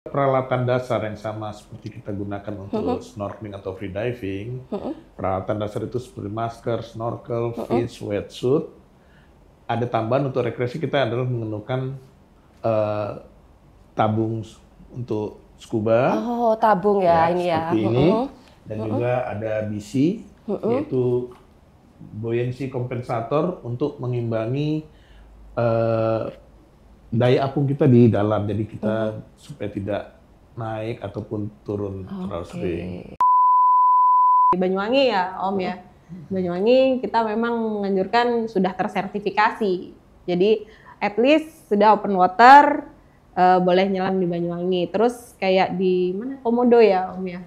Peralatan dasar yang sama seperti kita gunakan untuk snorkeling atau free diving. Peralatan dasar itu seperti masker, snorkel, fins, wetsuit. Ada tambahan untuk rekreasi kita adalah menggunakan eh, tabung untuk scuba, Oh, tabung ya ya ini ya. seperti ini, dan juga ada BC, yaitu buoyancy kompensator untuk mengimbangi eh, daya apung kita di dalam, jadi kita supaya tidak naik ataupun turun terlalu sering. Di Banyuwangi ya Om ya. Banyuwangi kita memang menganjurkan sudah tersertifikasi. Jadi at least sudah open water, boleh nyelam di Banyuwangi. Terus kayak di mana Komodo ya Om ya.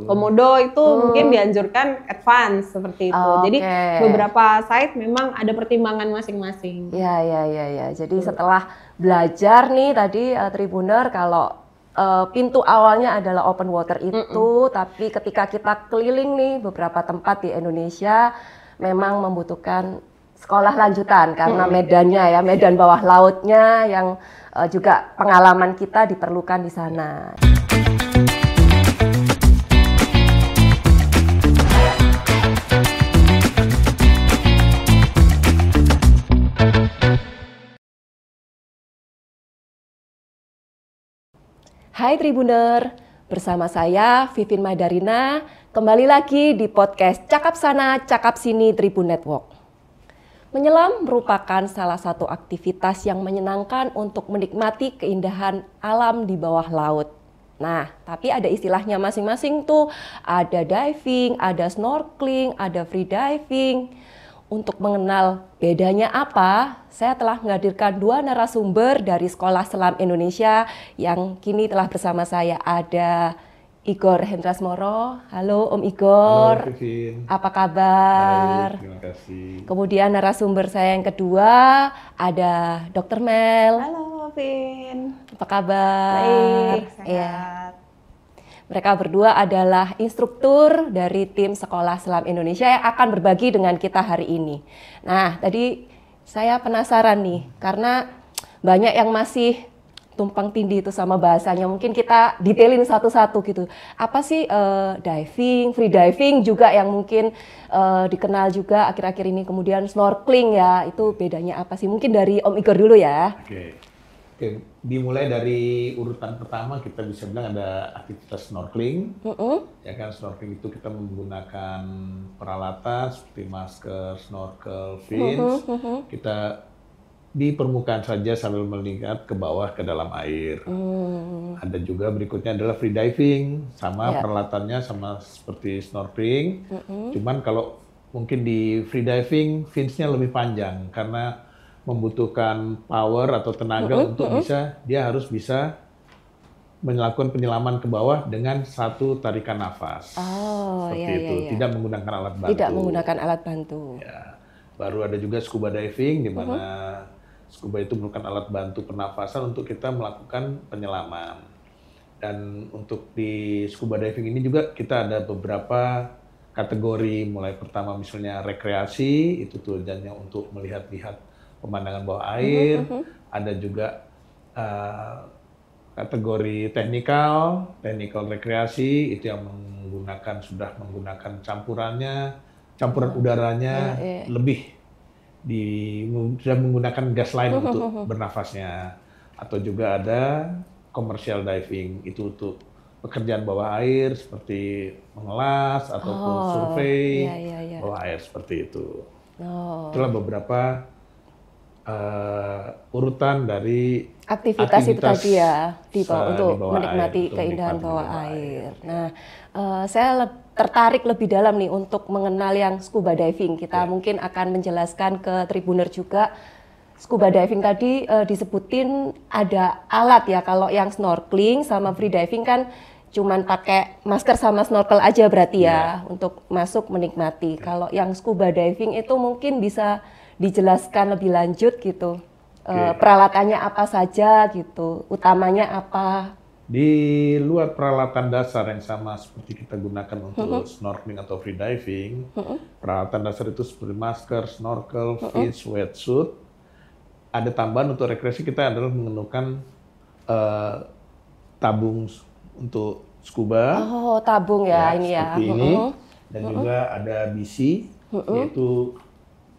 Komodo itu mungkin dianjurkan advance seperti itu. Jadi beberapa site memang ada pertimbangan masing-masing. Ya. Jadi setelah belajar nih tadi Tribuner kalau pintu awalnya adalah open water itu, tapi ketika kita keliling nih beberapa tempat di Indonesia memang membutuhkan sekolah lanjutan karena medannya ya, medan bawah lautnya yang juga pengalaman kita diperlukan di sana. Hai Tribuner, bersama saya Vivin Madarina, kembali lagi di podcast Cakap Sana, Cakap Sini Tribun Network. Menyelam merupakan salah satu aktivitas yang menyenangkan untuk menikmati keindahan alam di bawah laut. Nah, tapi ada istilahnya masing-masing tuh, ada diving, ada snorkeling, ada free diving. Untuk mengenal bedanya apa, saya telah menghadirkan dua narasumber dari Sekolah Selam Indonesia yang kini telah bersama saya. Ada Igor Hendrasmoro. Halo Om Igor. Halo Vivin. Apa kabar? Baik, terima kasih. Kemudian narasumber saya yang kedua ada Dr. Mel. Halo Vin. Apa kabar? Baik, sehat. Ya. Mereka berdua adalah instruktur dari tim Sekolah Selam Indonesia yang akan berbagi dengan kita hari ini. Nah, tadi saya penasaran nih, karena banyak yang masih tumpang tindih itu sama bahasanya. Mungkin kita detailin satu-satu gitu. Apa sih diving, free diving juga yang mungkin dikenal juga akhir-akhir ini. Kemudian snorkeling ya, itu bedanya apa sih? Mungkin dari Om Igor dulu ya. Oke, dimulai dari urutan pertama kita bisa bilang ada aktivitas snorkeling. Ya kan, snorkeling itu kita menggunakan peralatan seperti masker, snorkel, fins. Kita di permukaan saja sambil melihat ke bawah ke dalam air. Ada juga berikutnya adalah free diving, sama peralatannya sama seperti snorkeling. Cuman kalau mungkin di free diving fins-nya lebih panjang karena membutuhkan power atau tenaga untuk dia harus bisa melakukan penyelaman ke bawah dengan satu tarikan nafas. Seperti itu. Tidak menggunakan alat bantu. Tidak menggunakan alat bantu. Ya. Baru ada juga scuba diving di mana scuba itu merupakan alat bantu pernafasan untuk kita melakukan penyelaman. Dan untuk di scuba diving ini juga kita ada beberapa kategori, mulai pertama misalnya rekreasi, itu tujuannya untuk melihat-lihat pemandangan bawah air. Ada juga kategori teknikal rekreasi, itu yang sudah menggunakan campuran udaranya lebih sudah menggunakan gas lain untuk bernafasnya. Atau juga ada commercial diving, itu untuk pekerjaan bawah air seperti mengelas ataupun survei bawah air seperti itu. Itulah beberapa urutan dari aktivitas itu tadi ya untuk air, menikmati keindahan bawah air. Nah, saya tertarik lebih dalam nih untuk mengenal yang scuba diving. Kita mungkin akan menjelaskan ke Tribuner juga. Scuba diving tadi disebutin ada alat ya. Kalau yang snorkeling sama free diving kan cuman pakai masker sama snorkel aja berarti ya untuk masuk menikmati. Kalau yang scuba diving itu mungkin bisa dijelaskan lebih lanjut gitu. Peralatannya apa saja gitu, utamanya apa? Di luar peralatan dasar yang sama seperti kita gunakan untuk snorkeling atau free diving, peralatan dasar itu seperti masker, snorkel, fins, wetsuit. Ada tambahan untuk rekreasi kita adalah menggunakan tabung untuk scuba. Oh, tabung ya ini ya. Seperti ini. Dan juga ada BC, yaitu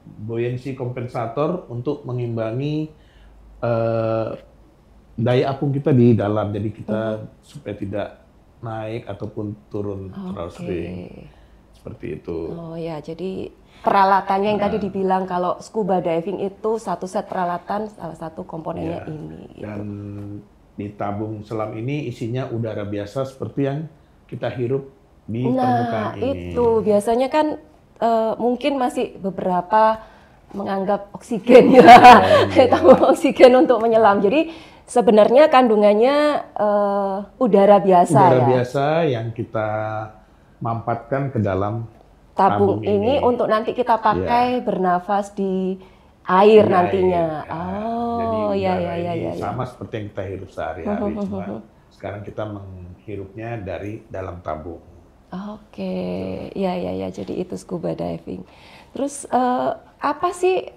buoyancy kompensator untuk mengimbangi daya apung kita di dalam. Jadi kita supaya tidak naik ataupun turun terlalu sering. Seperti itu. Oh ya, jadi peralatannya yang tadi dibilang kalau scuba diving itu satu set peralatan, salah satu komponennya ini. Dan di tabung selam ini isinya udara biasa seperti yang kita hirup di permukaan ini. Nah, itu biasanya kan mungkin masih beberapa menganggap oksigen ya, tabung oksigen untuk menyelam. Jadi sebenarnya kandungannya udara biasa udara ya. biasa yang kita mampatkan ke dalam tabung ini untuk nanti kita pakai bernafas di air nantinya. Oh, jadi sama seperti yang kita hirup sehari-hari, cuma sekarang kita menghirupnya dari dalam tabung. Oke, ya. Jadi itu scuba diving. Terus apa sih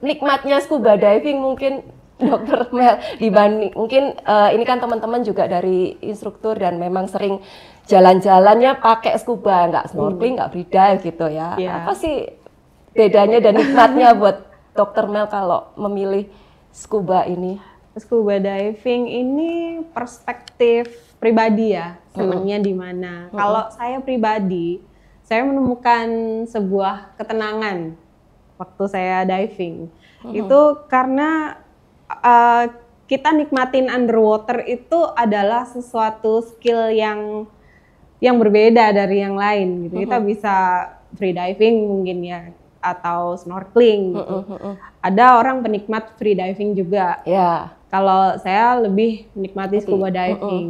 nikmatnya scuba diving mungkin Dokter Mel dibanding mungkin ini kan teman-teman juga dari instruktur dan memang sering jalan-jalannya pakai scuba, nggak snorkeling, nggak free dive gitu ya. Apa sih bedanya dan nikmatnya buat Dokter Mel kalau memilih scuba ini? Scuba diving ini perspektif pribadi ya, senangnya di mana. Kalau saya pribadi, saya menemukan sebuah ketenangan waktu saya diving. Itu karena kita nikmatin underwater itu adalah sesuatu skill yang berbeda dari yang lain gitu. Kita bisa free diving mungkin ya atau snorkeling gitu. Ada orang penikmat free diving juga. Kalau saya lebih menikmati scuba diving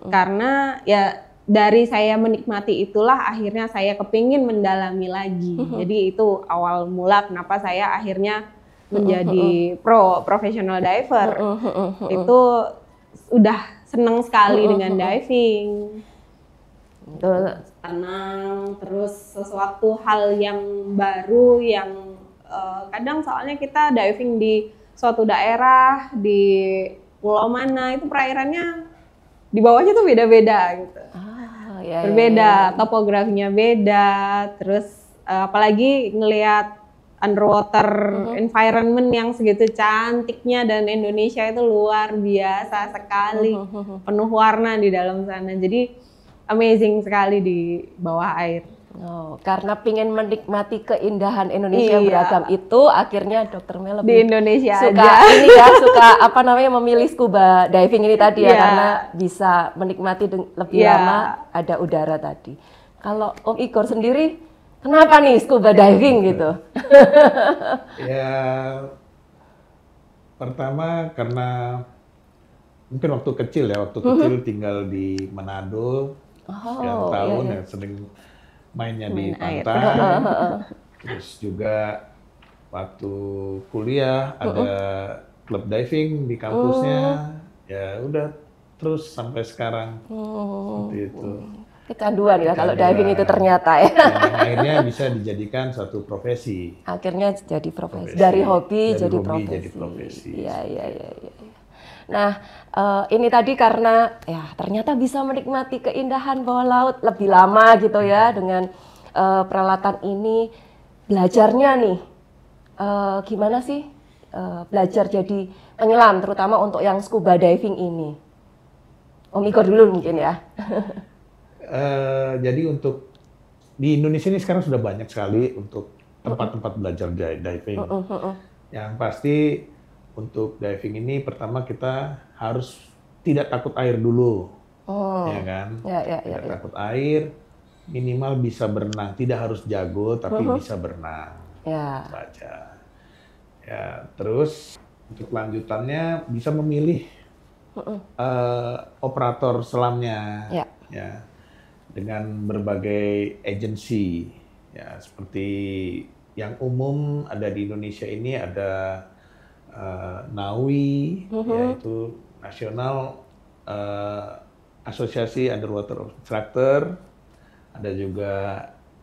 karena ya dari saya menikmati itulah akhirnya saya kepingin mendalami lagi. Jadi itu awal mula kenapa saya akhirnya menjadi professional diver. Itu udah seneng sekali dengan diving. Tenang, terus sesuatu hal yang baru yang kadang soalnya kita diving di suatu daerah di pulau mana itu perairannya di bawahnya tuh beda-beda gitu. Berbeda, topografinya beda, terus apalagi ngelihat underwater environment yang segitu cantiknya dan Indonesia itu luar biasa sekali, penuh warna di dalam sana. Jadi amazing sekali di bawah air. Karena pingin menikmati keindahan Indonesia yang beragam itu, akhirnya Dokter Mel lebih di Indonesia suka aja. Ini ya, suka memilih scuba diving ini tadi ya, karena bisa menikmati lebih lama ada udara tadi. Kalau Om Igor sendiri, kenapa nih scuba diving gitu? Ya, pertama karena mungkin waktu kecil tinggal di Manado, sekian tahun yang sering mainnya di pantai. Terus juga waktu kuliah ada klub diving di kampusnya. Ya udah terus sampai sekarang seperti itu. Kecanduan ya kalau diving itu ternyata ya. Dan akhirnya bisa dijadikan satu profesi. Akhirnya jadi profesi. Dari hobi jadi profesi. Iya. Nah, ini tadi karena ya ternyata bisa menikmati keindahan bawah laut lebih lama gitu ya dengan peralatan ini. Belajarnya nih, gimana sih belajar jadi penyelam terutama untuk yang scuba diving ini? Om Igor dulu mungkin ya. Jadi untuk di Indonesia ini sekarang sudah banyak sekali untuk tempat-tempat belajar diving. Yang pasti untuk diving ini pertama kita harus tidak takut air dulu, ya kan? Tidak takut air, minimal bisa berenang, tidak harus jago tapi bisa berenang saja. Ya, terus untuk lanjutannya bisa memilih operator selamnya, ya, dengan berbagai agensi, ya seperti yang umum ada di Indonesia ini ada NAUI, yaitu National Asosiasi Underwater Instructor, ada juga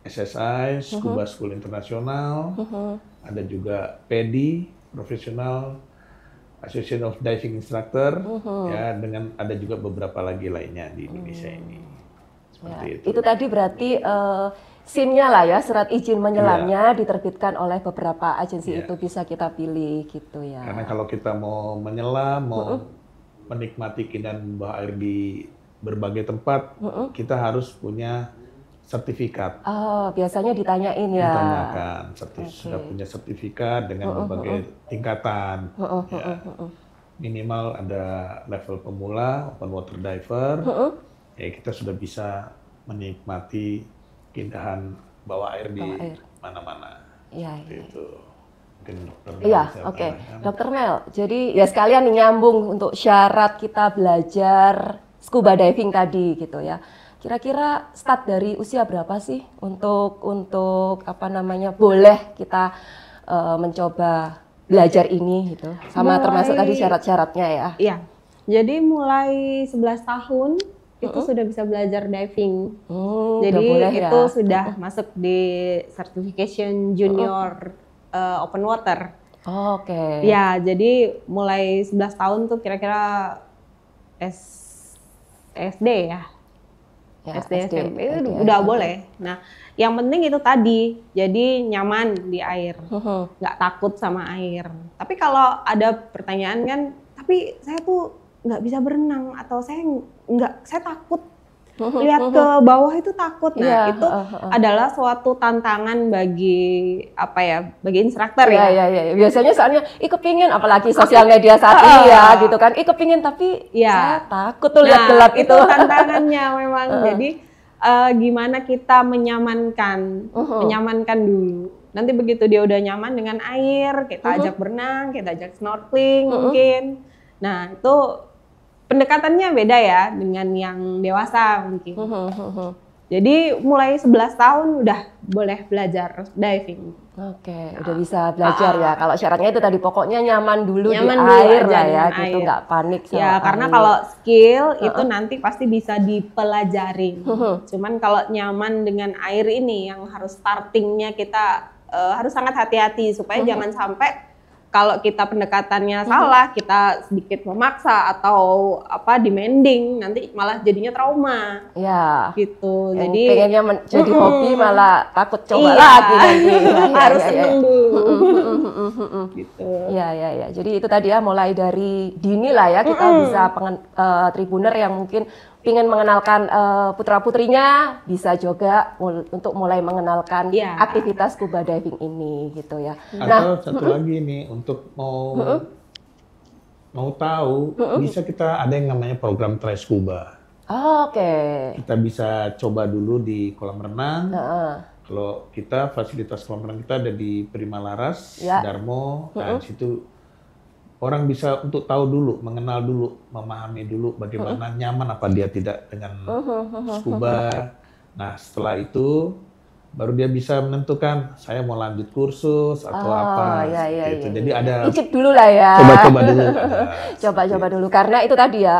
SSI, Scuba School International, ada juga PEDI, Professional Association of Diving Instructor, ya, dengan ada juga beberapa lagi lainnya di Indonesia ini. Seperti Ya, itu. itu tadi berarti SIM-nya lah ya, surat izin menyelamnya diterbitkan oleh beberapa agensi itu bisa kita pilih gitu ya. Karena kalau kita mau menyelam, mau menikmati keindahan bawah air di berbagai tempat, kita harus punya sertifikat. Oh, biasanya ditanyain ya. Ditanyakan, sudah punya sertifikat dengan berbagai tingkatan. Ya. Minimal ada level pemula, open water diver, ya kita sudah bisa menikmati keindahan bawah air di mana-mana. Iya, Itu mungkin dokter. Iya, oke. Dokter Mel, jadi ya sekalian nyambung untuk syarat kita belajar scuba diving tadi gitu ya. Kira-kira start dari usia berapa sih untuk apa namanya boleh kita mencoba belajar ini gitu? Sama termasuk tadi syarat-syaratnya ya. Iya. Jadi mulai 11 tahun itu sudah bisa belajar diving. Jadi boleh itu ya. sudah masuk di certification junior open water. Oke. Ya, jadi mulai 11 tahun tuh kira-kira SD ya. Ya, SD, SMP itu SD, udah boleh. Nah, yang penting itu tadi, jadi nyaman di air, nggak takut sama air. Tapi kalau ada pertanyaan kan, tapi saya tuh nggak bisa berenang atau saya takut lihat ke bawah itu takut. Nah, itu adalah suatu tantangan bagi bagi instruktur ya. Iya. Biasanya soalnya kepingin, apalagi sosial media saat ini ya gitu kan. Kepingin tapi saya takut tuh lihat gelap itu tantangannya memang. Jadi gimana kita menyamankan dulu. Nanti begitu dia udah nyaman dengan air, kita ajak berenang, kita ajak snorkeling mungkin. Nah, itu pendekatannya beda ya dengan yang dewasa mungkin. Jadi mulai 11 tahun udah boleh belajar diving. Oke, udah bisa belajar ya. Kalau syaratnya itu tadi pokoknya nyaman dulu Nyaman di dulu air aja lah ya, dengan gitu air. nggak panik sama Ya, karena air. kalau skill itu nanti pasti bisa dipelajari. Cuman kalau nyaman dengan air ini yang harus startingnya kita harus sangat hati-hati supaya jangan sampai kalau kita pendekatannya salah, kita sedikit memaksa atau demanding, nanti malah jadinya trauma. Ya. Gitu. Yang Jadi pengennya jadi hobi malah takut coba lagi nanti. Harus seneng dulu. Gitu. Iya. Jadi itu tadi ya, mulai dari dini lah ya kita bisa tribuner yang mungkin ingin mengenalkan putra-putrinya, bisa juga untuk mulai mengenalkan aktivitas scuba diving ini gitu ya. Atau satu lagi nih, untuk mau tahu, bisa kita ada yang namanya program Try Scuba. Oke. Kita bisa coba dulu di kolam renang. Kalau kita fasilitas kolam renang kita ada di Prima Laras, Darmo, dan situ orang bisa untuk tahu dulu, mengenal dulu, memahami dulu bagaimana nyaman apa dia tidak dengan scuba. Nah, setelah itu baru dia bisa menentukan saya mau lanjut kursus atau apa. Gitu. Jadi ada icip dulu lah ya. Coba-coba dulu. Coba-coba dulu, karena itu tadi ya,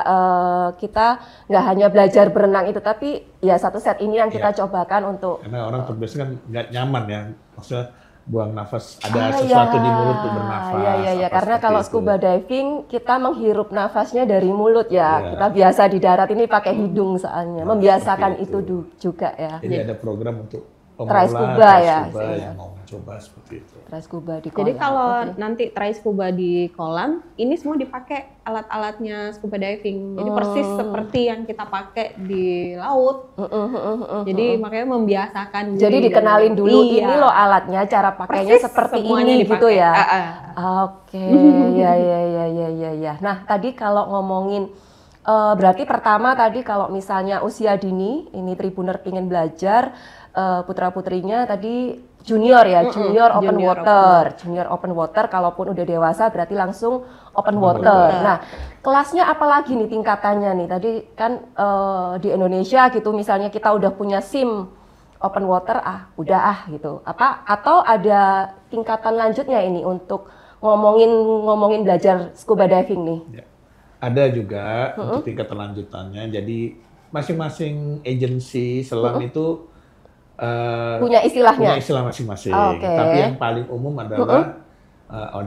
kita nggak hanya belajar berenang itu, tapi ya satu set ini yang kita cobakan untuk. Karena orang terbiasa kan nggak nyaman ya, maksudnya buang nafas, ada sesuatu di mulut untuk bernafas. Iya. Karena kalau scuba diving kita menghirup nafasnya dari mulut ya. Kita biasa di darat ini pakai hidung soalnya. Membiasakan itu juga ya. Jadi ada program untuk Try scuba ya. yang mau mencoba seperti itu. Try scuba di kolam. Jadi kalau nanti try scuba di kolam, ini semua dipakai alat-alatnya scuba diving. Jadi persis seperti yang kita pakai di laut. Jadi makanya membiasakan. Jadi dikenalin dulu ini loh alatnya, cara pakainya persis seperti ini gitu ya. Oke, ya. Nah tadi kalau ngomongin berarti pertama tadi kalau misalnya usia dini, ini tribuner pingin belajar, putra-putrinya tadi junior ya, junior open water, kalaupun udah dewasa berarti langsung open water. Nah, kelasnya apalagi nih tingkatannya nih? Tadi kan di Indonesia gitu, misalnya kita udah punya SIM open water, udah gitu. Atau ada tingkatan lanjutnya ini untuk ngomongin belajar scuba diving nih? Ya. Ada juga untuk tingkatan lanjutannya. Jadi masing-masing agensi selam itu punya istilahnya? Punya istilah masing-masing. Tapi yang paling umum adalah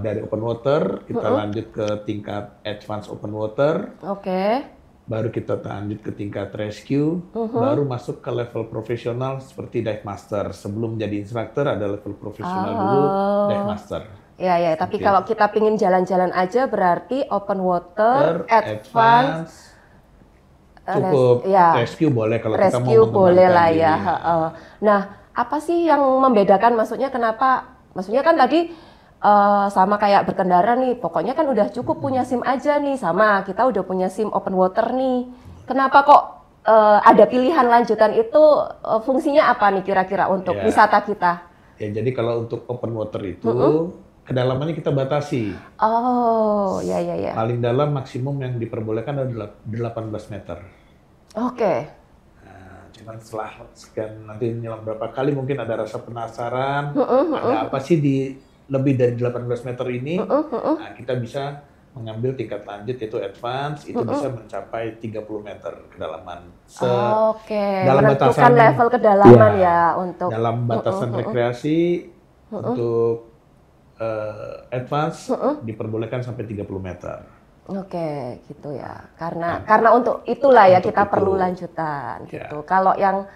Dari open water kita lanjut ke tingkat advance open water. Oke. Baru kita lanjut ke tingkat rescue, baru masuk ke level profesional seperti dive master. Sebelum jadi instruktur ada level profesional dulu, dive master. Ya, ya. Tapi kalau kita pingin jalan-jalan aja berarti open water, advance, cukup rescue boleh kalau kita mau rescue boleh lah diri. ya. Nah, apa sih yang membedakan? Maksudnya kenapa? Maksudnya kan tadi sama kayak berkendara nih, pokoknya kan udah cukup punya SIM aja nih, sama kita udah punya SIM open water nih. Kenapa kok ada pilihan lanjutan itu, fungsinya apa nih kira-kira untuk wisata kita? Ya, jadi kalau untuk open water itu kedalamannya kita batasi. Oh, ya ya ya. Paling dalam maksimum yang diperbolehkan adalah 18 meter. Oke. Nah, cuman setelah sekian nanti nyelam berapa kali mungkin ada rasa penasaran, ada apa sih di lebih dari 18 meter ini, nah, kita bisa mengambil tingkat lanjut yaitu advance, itu bisa mencapai 30 meter kedalaman. Dalam menentukan level kedalaman ya untuk dalam batasan rekreasi untuk advance diperbolehkan sampai 30 meter. Oke, gitu ya. Karena untuk itulah ya kita perlu lanjutan gitu. Kalau yang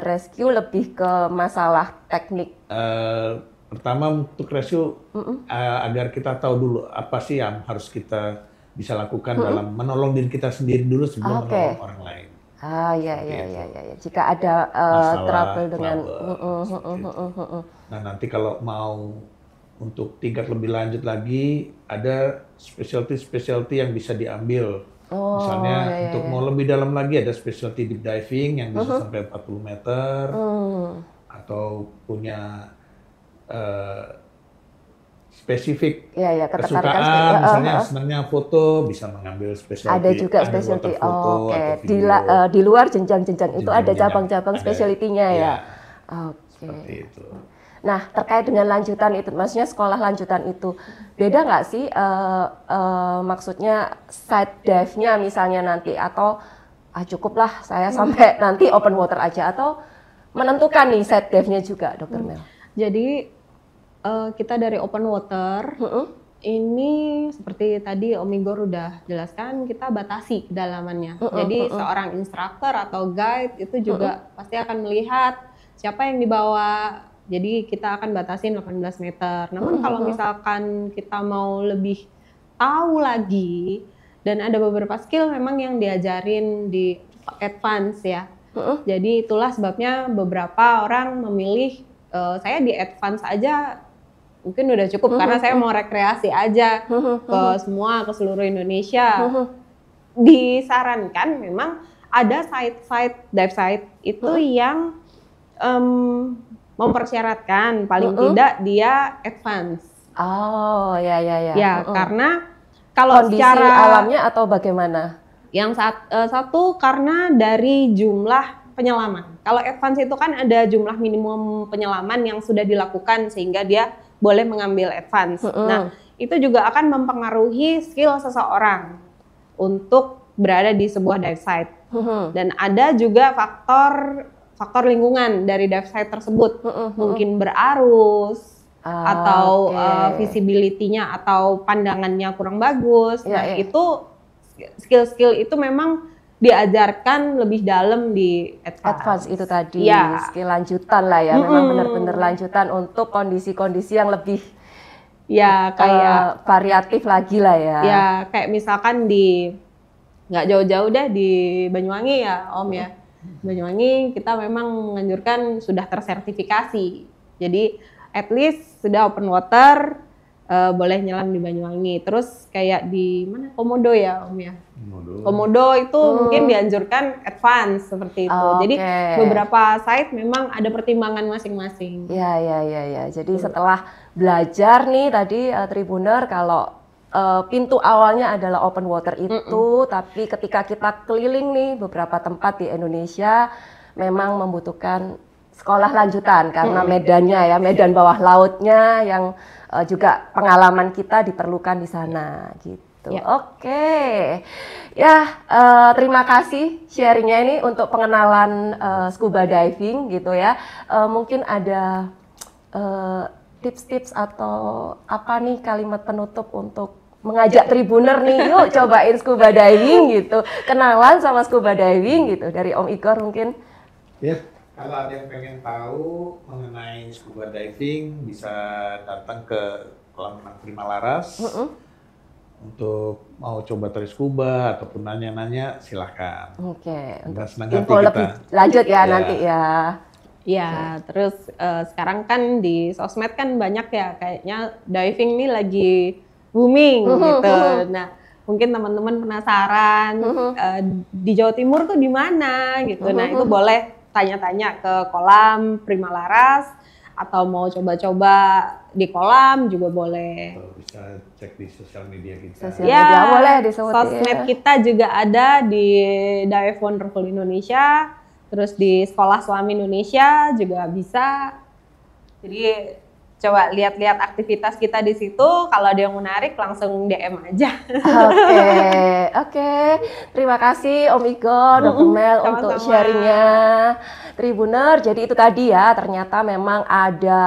rescue lebih ke masalah teknik. Pertama untuk rescue agar kita tahu dulu apa sih yang harus kita bisa lakukan dalam menolong diri kita sendiri dulu sebelum menolong orang lain. Ya. Jika ada trouble dengan Nah, nanti kalau mau untuk tingkat lebih lanjut lagi ada specialty yang bisa diambil. Misalnya untuk mau lebih dalam lagi ada specialty deep diving yang bisa sampai 40 meter atau punya spesifik kesukaan, misalnya senangnya foto bisa mengambil specialty. Ada juga specialty. Di luar jenjang-jenjang itu ada cabang-cabang specialty-nya ya. Seperti itu. Nah, terkait dengan lanjutan itu, maksudnya sekolah lanjutan itu beda nggak sih? Maksudnya side dive-nya misalnya nanti atau cukuplah saya sampai nanti open water aja atau menentukan nih side dive-nya juga, Dr. Mel? Jadi kita dari open water ini seperti tadi Om Igor udah jelaskan, kita batasi kedalamannya. Jadi seorang instruktur atau guide itu juga pasti akan melihat siapa yang dibawa. Jadi kita akan batasin 18 meter. Namun kalau misalkan kita mau lebih tahu lagi dan ada beberapa skill memang yang diajarin di advance ya. Jadi itulah sebabnya beberapa orang memilih saya di advance aja mungkin udah cukup karena saya mau rekreasi aja ke seluruh Indonesia. Disarankan memang ada dive site itu yang mempersyaratkan paling tidak dia advance. Ya. Karena kalau kondisi secara alamnya atau bagaimana? Yang satu karena dari jumlah penyelaman. Kalau advance itu kan ada jumlah minimum penyelaman yang sudah dilakukan sehingga dia boleh mengambil advance. Nah, itu juga akan mempengaruhi skill seseorang untuk berada di sebuah dive site. Dan ada juga faktor lingkungan dari dive site tersebut. Mungkin berarus atau visibility-nya atau pandangannya kurang bagus. Itu skill-skill itu memang diajarkan lebih dalam di advance itu tadi, skill lanjutan lah ya, memang benar-benar lanjutan untuk kondisi-kondisi yang lebih kayak variatif lagi lah ya. Ya, kayak misalkan nggak jauh-jauh deh di Banyuwangi ya Om ya. Banyuwangi kita memang menganjurkan sudah tersertifikasi. Jadi at least sudah open water, boleh nyelam di Banyuwangi. Terus kayak di mana Komodo ya Om ya. Komodo itu mungkin dianjurkan advance seperti itu. Jadi beberapa site memang ada pertimbangan masing-masing. Ya. Jadi setelah belajar nih tadi Tribuner kalau pintu awalnya adalah open water itu, tapi ketika kita keliling nih beberapa tempat di Indonesia memang membutuhkan sekolah lanjutan karena medannya ya, medan bawah lautnya yang juga pengalaman kita diperlukan di sana gitu. Oke. Ya, terima kasih sharingnya ini untuk pengenalan scuba diving gitu ya. Mungkin ada tips-tips atau apa nih kalimat penutup untuk mengajak Tribuner nih, yuk cobain scuba diving gitu, kenalan sama scuba diving gitu, dari Om Igor mungkin. Ya, kalau ada yang pengen tahu mengenai scuba diving bisa datang ke kolam renang Prima Laras. Untuk mau coba terus scuba ataupun nanya-nanya silahkan. Oke, untuk senang info hati lebih lanjut ya nanti ya. Ya, terus sekarang kan di sosmed kan banyak ya, kayaknya diving ini lagi booming gitu. Nah, mungkin teman-teman penasaran di Jawa Timur tuh di mana gitu. Nah, itu boleh tanya-tanya ke kolam Prima Laras atau mau coba-coba di kolam juga boleh. Atau bisa cek di sosial media kita. Sosial media boleh disebut sosmed kita juga ada di Dive Wonderful Indonesia, terus di Sekolah Selam Indonesia juga bisa. Jadi coba lihat-lihat aktivitas kita di situ, kalau ada yang menarik langsung DM aja. Oke. Terima kasih Om Igor, Dr. Mel untuk sharingnya. Tribuner, jadi itu tadi ya, ternyata memang ada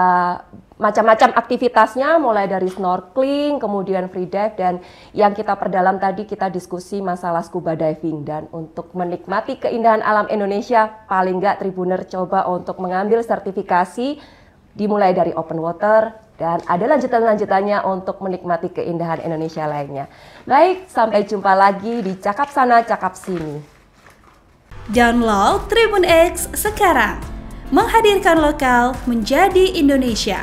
macam-macam aktivitasnya, mulai dari snorkeling, kemudian free dive, dan yang kita perdalam tadi kita diskusi masalah scuba diving. Dan untuk menikmati keindahan alam Indonesia, paling nggak Tribuner coba untuk mengambil sertifikasi dimulai dari open water, dan ada lanjutan-lanjutannya untuk menikmati keindahan Indonesia lainnya. Baik, sampai jumpa lagi di Cakap Sana, Cakap Sini. Download Tribun X sekarang, menghadirkan lokal menjadi Indonesia.